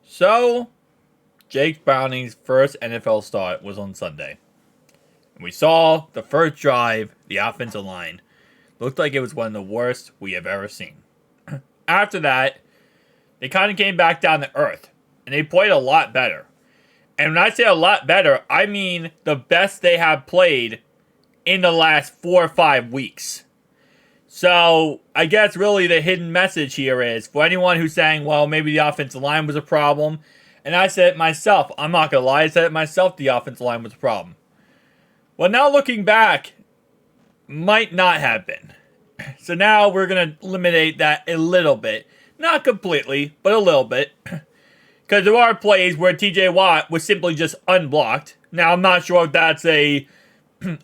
So, Jake Browning's first NFL start was on Sunday. And we saw the first drive, the offensive line looked like it was one of the worst we have ever seen. After that, they kind of came back down to earth, and they played a lot better. And when I say a lot better, I mean the best they have played in the last 4 or 5 weeks. So, I guess really the hidden message here is, for anyone who's saying, well, maybe the offensive line was a problem, and I said it myself, I'm not going to lie, I said it myself, the offensive line was a problem. Well, now looking back, might not have been. So now we're going to eliminate that a little bit. Not completely, but a little bit. Because there are plays where TJ Watt was simply just unblocked. Now, I'm not sure if that's a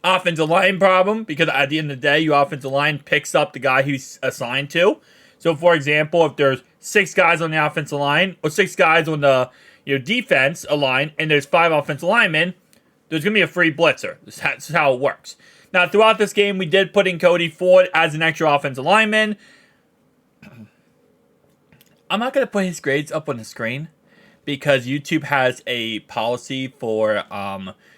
offensive line problem, because at the end of the day, your offensive line picks up the guy he's assigned to. So, for example, if there's 6 guys on the offensive line, or 6 guys on the defense line, and there's 5 offensive linemen, there's going to be a free blitzer. That's how it works. Now, throughout this game, we did put in Cody Ford as an extra offensive lineman. I'm not going to put his grades up on the screen, because YouTube has a policy for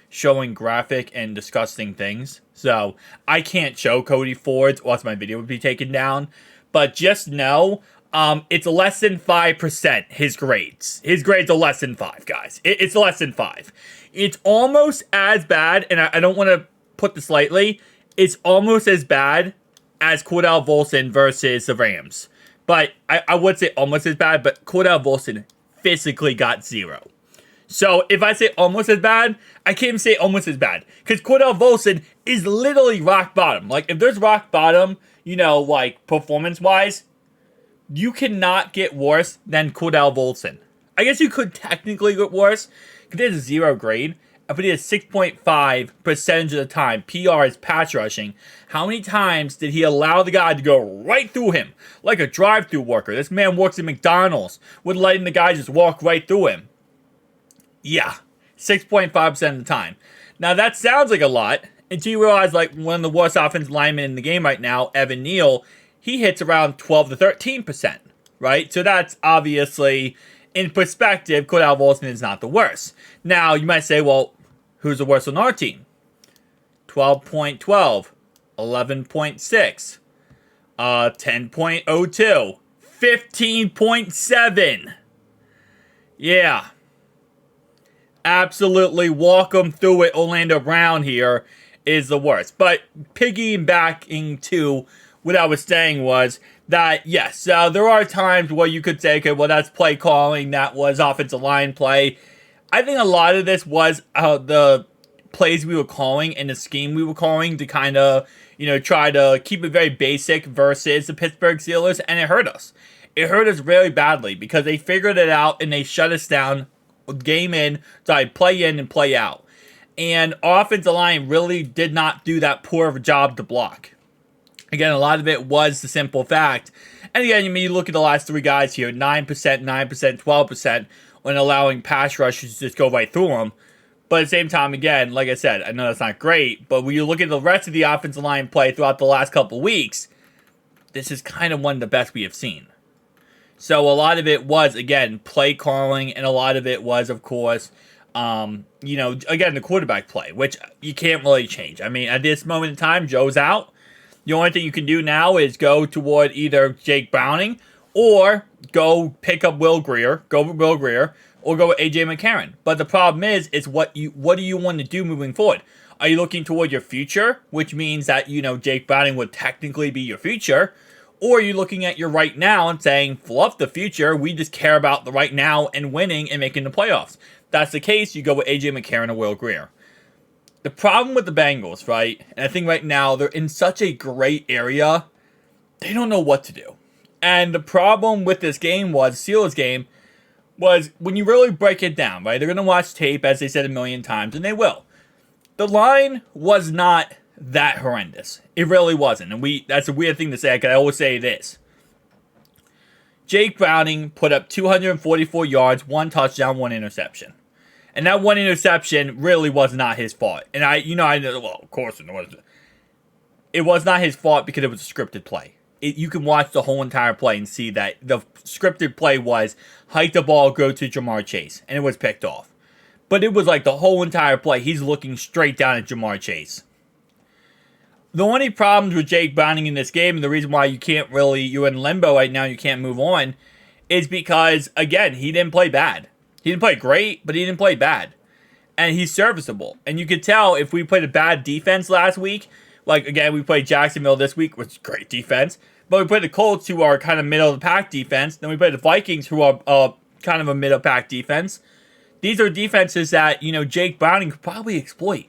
showing graphic and disgusting things. So, I can't show Cody Ford's, or else my video would be taken down. But just know, it's less than 5%, his grades. His grades are less than 5, guys. It's less than 5. It's almost as bad, and I don't want to put this lightly, it's almost as bad as Cordell Volson versus the Rams. But I would say almost as bad, but Cordell Volson physically got 0. So if I say almost as bad, I can't even say almost as bad. Because Cordell Volson is literally rock bottom. Like, if there's rock bottom, like, performance-wise, you cannot get worse than Cordell Volson. I guess you could technically get worse, because there's a 0 grade, but he has 6.5% of the time. PR is pass rushing. How many times did he allow the guy to go right through him? Like a drive-through worker. This man works at McDonald's with letting the guy just walk right through him. Yeah, 6.5% of the time. Now, that sounds like a lot, until you realize, like, one of the worst offensive linemen in the game right now, Evan Neal, he hits around 12 to 13%, right? So that's obviously, in perspective, Cordell Volson is not the worst. Now, you might say, well, who's the worst on our team? 12.12, 11.6, 10.02, 15.7. Yeah. Absolutely walk them through it. Orlando Brown here is the worst. But piggybacking to what I was saying was that, yes, there are times where you could say, okay, well, that's play calling. That was offensive line play. I think a lot of this was the plays we were calling and the scheme we were calling to kind of, try to keep it very basic versus the Pittsburgh Steelers, and it hurt us. It hurt us really badly because they figured it out and they shut us down game in, play in and play out. And offensive line really did not do that poor of a job to block. Again, a lot of it was the simple fact. And again, you look at the last 3 guys here, 9%, 9%, 12%, when allowing pass rushers to just go right through them. But at the same time, again, like I said, I know that's not great, but when you look at the rest of the offensive line play throughout the last couple weeks, this is kind of one of the best we have seen. So a lot of it was, again, play calling, and a lot of it was, of course, again, the quarterback play, which you can't really change. I mean, at this moment in time, Joe's out. The only thing you can do now is go toward either Jake Browning or go pick up Will Grier, or go with AJ McCarron. But the problem is what do you want to do moving forward? Are you looking toward your future, which means that, Jake Browning would technically be your future? Or are you looking at your right now and saying, fluff the future, we just care about the right now and winning and making the playoffs? If that's the case, you go with AJ McCarron or Will Grier. The problem with the Bengals, right, and I think right now they're in such a great area, they don't know what to do. And the problem with this game Steelers game, was when you really break it down, right, they're going to watch tape, as they said a million times, and they will. The line was not that horrendous. It really wasn't. And that's a weird thing to say. I always say this. Jake Browning put up 244 yards, 1 touchdown, 1 interception. And that 1 interception really was not his fault. And I know, well, of course it was. It was not his fault because it was a scripted play. you can watch the whole entire play and see that the scripted play was hike the ball, go to Jamar Chase, and it was picked off. But it was like the whole entire play, he's looking straight down at Jamar Chase. The only problems with Jake Browning in this game, and the reason why you're in limbo right now, you can't move on, is because, again, he didn't play bad. He didn't play great, but he didn't play bad. And he's serviceable. And you could tell if we played a bad defense last week, like, again, we played Jacksonville this week, which is great defense, but we played the Colts, who are kind of middle-of-the-pack defense, then we played the Vikings, who are kind of a middle-of-the-pack defense. These are defenses that, Jake Browning could probably exploit.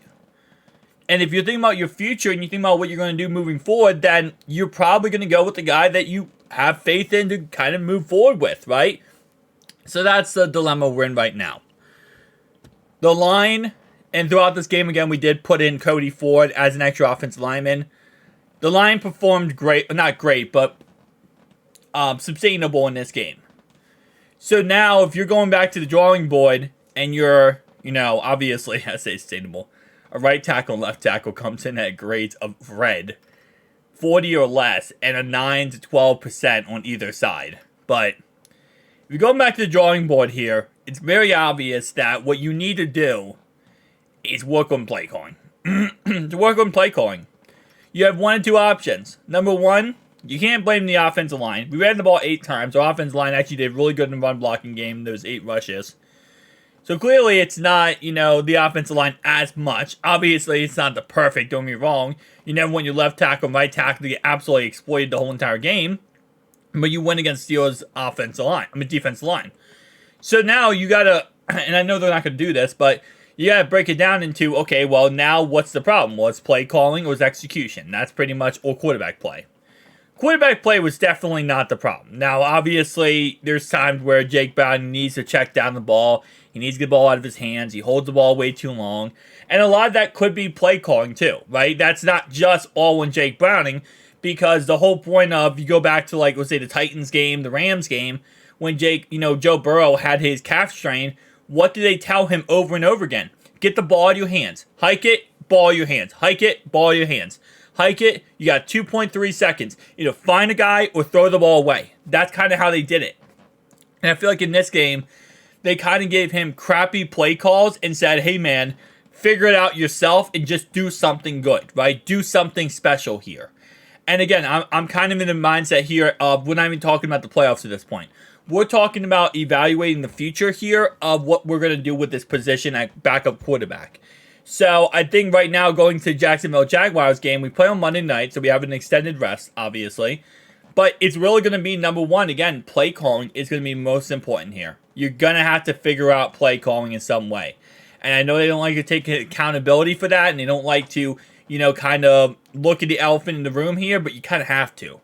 And if you're thinking about your future and you think about what you're going to do moving forward, then you're probably going to go with the guy that you have faith in to kind of move forward with, right? So that's the dilemma we're in right now. The line, and throughout this game, again, we did put in Cody Ford as an extra offensive lineman. The line performed great, not great, but sustainable in this game. So now, if you're going back to the drawing board and you're, obviously, I say sustainable, a right tackle and left tackle comes in at grades of red, 40 or less, and a 9 to 12% on either side. But if you're going back to the drawing board here, it's very obvious that what you need to do is work on play calling. To work on play calling, you have one of two options. Number one, you can't blame the offensive line. We ran the ball 8 times. Our offensive line actually did really good in the run blocking game. There was 8 rushes. So clearly it's not, the offensive line as much. Obviously, it's not the perfect, don't get me wrong. You never want your left tackle and right tackle to get absolutely exploited the whole entire game. But you win against Steelers' defensive line. So now you gotta, and I know they're not gonna do this, but you gotta break it down into, okay, well, now what's the problem? Well, it's play calling or it's execution. That's pretty much, or quarterback play. Quarterback play was definitely not the problem. Now, obviously, there's times where Jake Browning needs to check down the ball. He needs to get the ball out of his hands. He holds the ball way too long. And a lot of that could be play calling too, right? That's not just all on Jake Browning, because the whole point of, you go back to, like, let's say the Titans game, the Rams game, when Joe Burrow had his calf strain, what did they tell him over and over again? Get the ball out of your hands. Hike it, ball out of your hands. Hike it, ball out of your hands. Hike it, you got 2.3 seconds. Either find a guy or throw the ball away. That's kind of how they did it. And I feel like in this game, they kind of gave him crappy play calls and said, hey man, figure it out yourself and just do something good, right? Do something special here. And again, I'm kind of in the mindset here of, we're not even talking about the playoffs at this point. We're talking about evaluating the future here of what we're going to do with this position at backup quarterback. So I think right now, going to Jacksonville Jaguars game, we play on Monday night, so we have an extended rest, obviously. But it's really going to be, number one, again, play calling is going to be most important here. You're going to have to figure out play calling in some way. And I know they don't like to take accountability for that, and they don't like to, kind of look at the elephant in the room here, but you kind of have to.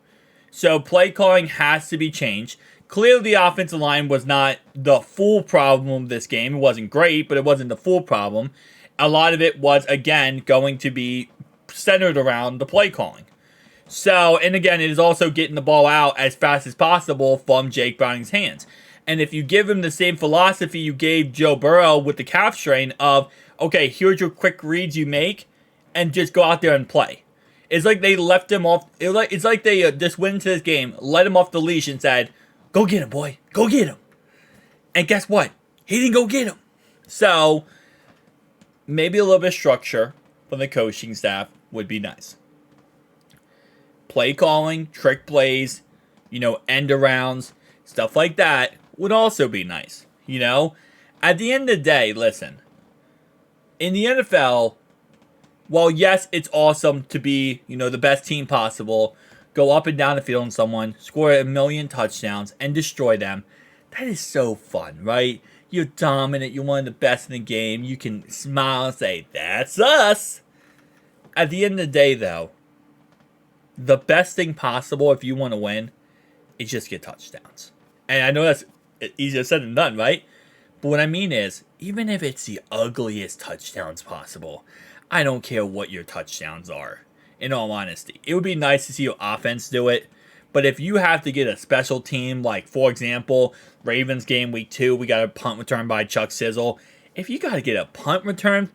So play calling has to be changed. Clearly, the offensive line was not the full problem of this game. It wasn't great, but it wasn't the full problem. A lot of it was, again, going to be centered around the play calling. So, and again, it is also getting the ball out as fast as possible from Jake Browning's hands. And if you give him the same philosophy you gave Joe Burrow with the calf strain of, okay, here's your quick reads you make, and just go out there and play. It's like they left him off, it's like they just went into this game, let him off the leash and said, go get him, boy, go get him. And guess what? He didn't go get him. So, maybe a little bit of structure from the coaching staff would be nice. Play calling, trick plays, end arounds, stuff like that would also be nice. At the end of the day, listen, in the NFL, while yes, it's awesome to be, the best team possible, go up and down the field on someone, score 1,000,000 touchdowns, and destroy them, that is so fun, right? You're dominant. You're one of the best in the game. You can smile and say, that's us. At the end of the day, though, the best thing possible if you want to win is just get touchdowns. And I know that's easier said than done, right? But what I mean is, even if it's the ugliest touchdowns possible, I don't care what your touchdowns are, in all honesty. It would be nice to see your offense do it. But if you have to get a special team, like, for example, Ravens game week 2, we got a punt return by Chuck Sizzle. If you got to get a punt return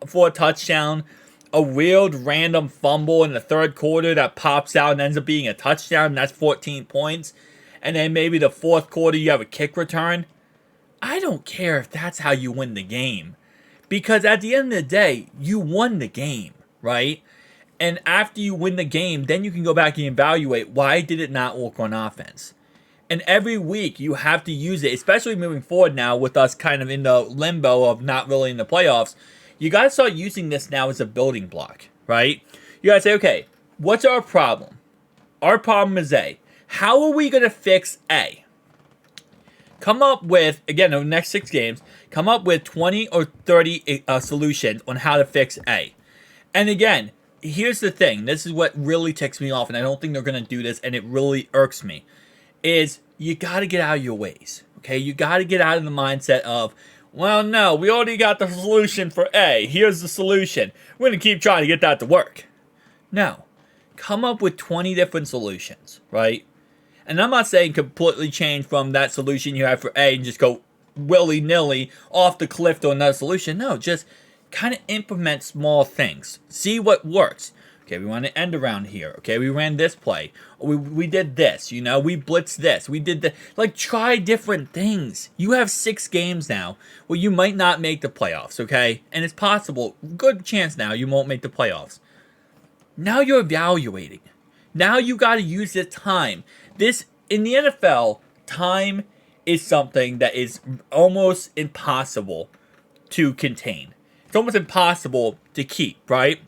for a touchdown, a weird random fumble in the third quarter that pops out and ends up being a touchdown, and that's 14 points. And then maybe the fourth quarter you have a kick return. I don't care if that's how you win the game. Because at the end of the day, you won the game, right? And after you win the game, then you can go back and evaluate why did it not work on offense. And every week you have to use it, especially moving forward now with us kind of in the limbo of not really in the playoffs. You got to start using this now as a building block, right? You got to say, okay, what's our problem? Our problem is A. How are we going to fix A? Come up with, again, over the next 6 games, come up with 20 or 30 solutions on how to fix A. And again, here's the thing. This is what really ticks me off, and I don't think they're going to do this, and it really irks me, is you got to get out of your ways, okay? You got to get out of the mindset of, well, no, we already got the solution for A. Here's the solution. We're going to keep trying to get that to work. No. Come up with 20 different solutions, right? And I'm not saying completely change from that solution you have for A and just go willy-nilly off the cliff to another solution. No, just kind of implement small things. See what works. Okay, we want to end around here. Okay, we ran this play. We did this, we blitzed this. We did that. Like, try different things. You have 6 games now where you might not make the playoffs, okay? And it's possible, good chance now you won't make the playoffs. Now you're evaluating. Now you got to use this time. In the NFL, time is something that is almost impossible to contain. It's almost impossible to keep, right?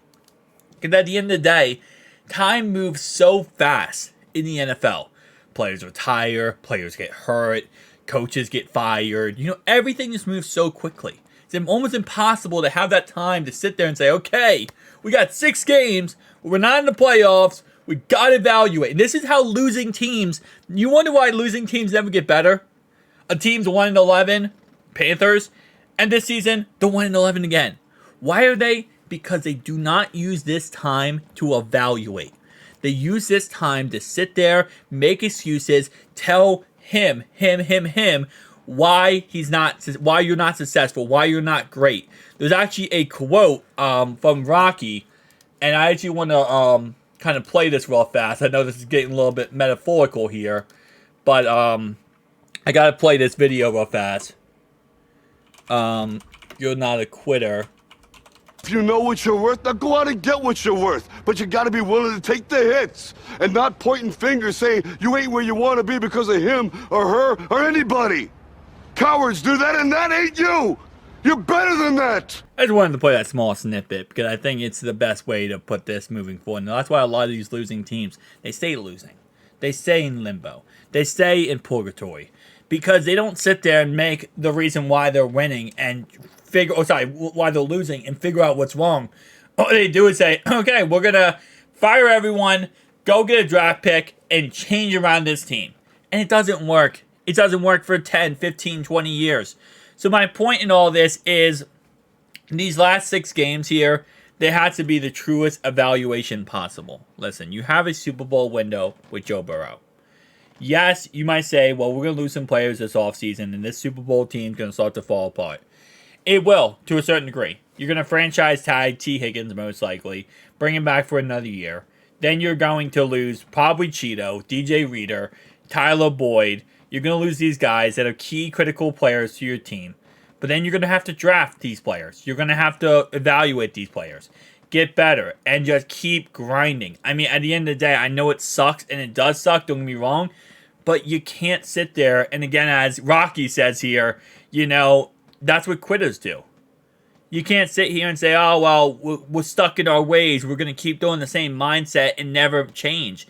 Because at the end of the day, time moves so fast in the NFL. Players retire, players get hurt, coaches get fired. Everything just moves so quickly. It's almost impossible to have that time to sit there and say, okay, we got 6 games, we're not in the playoffs, we got to evaluate. And this is how losing teams, you wonder why losing teams never get better? A team's 1-11, Panthers, and this season, they're 1-11 again. Why are they? Because they do not use this time to evaluate. They use this time to sit there, make excuses, tell him, why you're not successful, why you're not great. There's actually a quote from Rocky, and I actually want to kind of play this real fast. I know this is getting a little bit metaphorical here, but I gotta play this video real fast. You're not a quitter. If you know what you're worth, now go out and get what you're worth. But you gotta be willing to take the hits and not pointing fingers saying you ain't where you want to be because of him or her or anybody. Cowards do that, and that ain't you. You're better than that. I just wanted to play that small snippet because I think it's the best way to put this moving forward. And that's why a lot of these losing teams, they stay losing. They stay in limbo. They stay in purgatory because they don't sit there and make the reason why they're winning and why they're losing and figure out what's wrong. All they do is say, okay, we're going to fire everyone, go get a draft pick, and change around this team. And it doesn't work. It doesn't work for 10, 15, 20 years. So my point in all this is these last 6 games here, there has to be the truest evaluation possible. Listen, you have a Super Bowl window with Joe Burrow. Yes, you might say, well, we're going to lose some players this offseason, and this Super Bowl team's going to start to fall apart. It will, to a certain degree. You're going to franchise tag T. Higgins, most likely, bring him back for another year. Then you're going to lose probably Cheeto, DJ Reader, Tyler Boyd. You're going to lose these guys that are key critical players to your team. But then you're going to have to draft these players. You're going to have to evaluate these players. Get better. And just keep grinding. I mean, at the end of the day, I know it sucks. And it does suck. Don't get me wrong. But you can't sit there. And again, as Rocky says here, that's what quitters do. You can't sit here and say, oh, well, we're stuck in our ways. We're going to keep doing the same mindset and never change.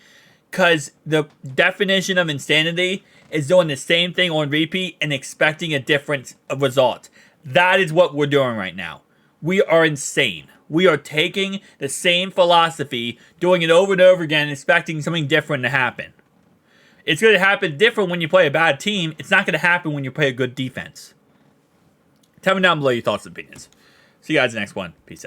Because the definition of insanity is doing the same thing on repeat and expecting a different result. That is what we're doing right now. We are insane. We are taking the same philosophy, doing it over and over again, expecting something different to happen. It's going to happen different when you play a bad team. It's not going to happen when you play a good defense. Tell me down below your thoughts and opinions. See you guys in the next one. Peace out.